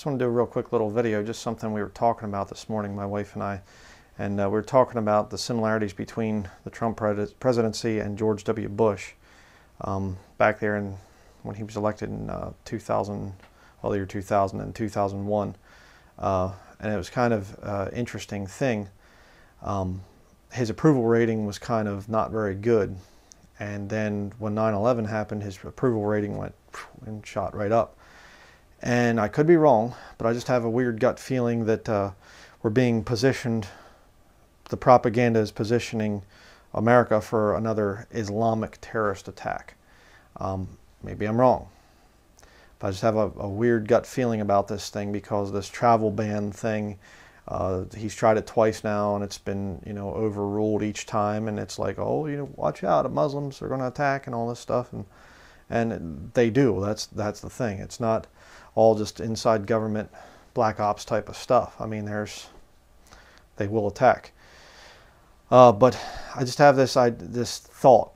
Just want to do a real quick little video, just something we were talking about this morning, my wife and I. And we were talking about the similarities between the Trump presidency and George W. Bush back there when he was elected in 2000, well, the year 2000 and 2001. And it was kind of an interesting thing. His approval rating was kind of not very good. And then when 9/11 happened, his approval rating went and shot right up. And I could be wrong, but I just have a weird gut feeling that we're being positioned, the propaganda is positioning America for another Islamic terrorist attack. Maybe I'm wrong, but I just have a weird gut feeling about this thing because this travel ban thing, he's tried it twice now and it's been, overruled each time, and it's like, oh, watch out, Muslims are going to attack and all this stuff, and they do. That's the thing. It's not all just inside government black ops type of stuff. I mean, they will attack. But I just have this thought,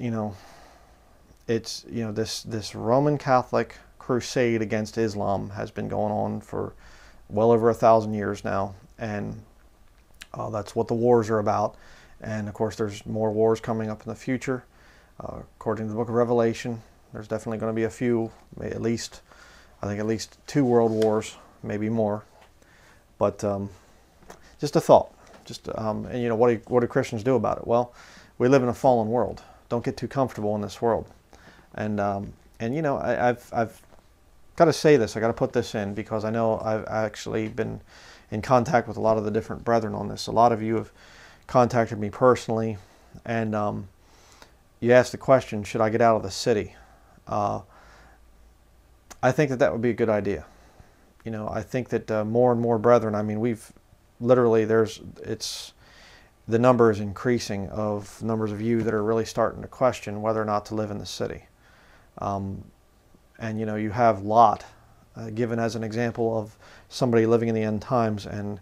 it's, this Roman Catholic crusade against Islam has been going on for well over 1,000 years now, and that's what the wars are about. And of course, there's more wars coming up in the future. According to the book of Revelation, there's definitely going to be a few, at least 2 world wars, maybe more. But just a thought. And what do Christians do about it? Well, we live in a fallen world. Don't get too comfortable in this world. And I've got to say this. I got to put this in because I know I've actually been in contact with a lot of the different brethren on this. A lot of you have contacted me personally, and you asked the question, should I get out of the city? I think that would be a good idea. I think that more and more brethren, I mean, we've literally, the number is increasing of numbers of you that are really starting to question whether or not to live in the city. And you have Lot given as an example of somebody living in the end times, and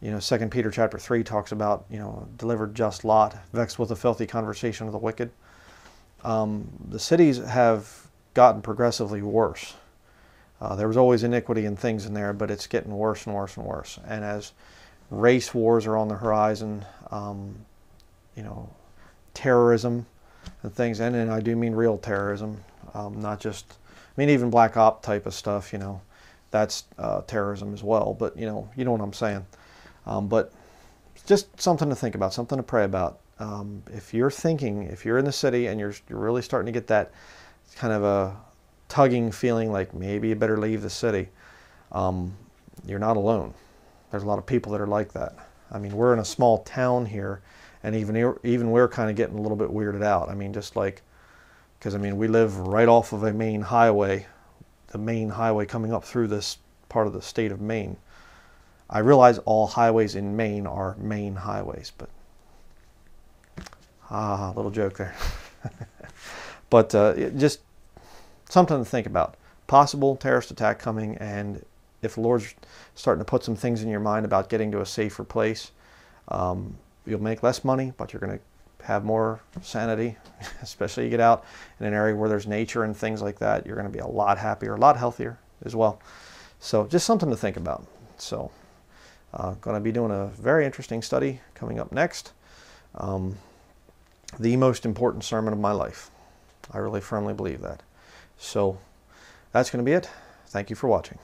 2 Peter chapter 3 talks about delivered just Lot, vexed with the filthy conversation of the wicked. The cities have gotten progressively worse. There was always iniquity and things in there, but it's getting worse and worse and worse. And as race wars are on the horizon, terrorism and things, and I do mean real terrorism, not just, even black op type of stuff, that's terrorism as well, but you know what I'm saying. But just something to think about, something to pray about. If you're in the city and you're really starting to get that kind of a tugging feeling like maybe you better leave the city, you're not alone. There's a lot of people that are like that. I mean, we're in a small town here, and even we're kind of getting a little bit weirded out. I mean, just like, because we live right off of a main highway, the main highway coming up through this part of the state of Maine. I realize all highways in Maine are main highways, but little joke there. But just something to think about. Possible terrorist attack coming, and if the Lord's starting to put some things in your mind about getting to a safer place, you'll make less money, but you're going to have more sanity, especially you get out in an area where there's nature and things like that. You're going to be a lot happier, a lot healthier as well. So just something to think about. So going to be doing a very interesting study coming up next. The most important sermon of my life. I really firmly believe that. So that's going to be it. Thank you for watching.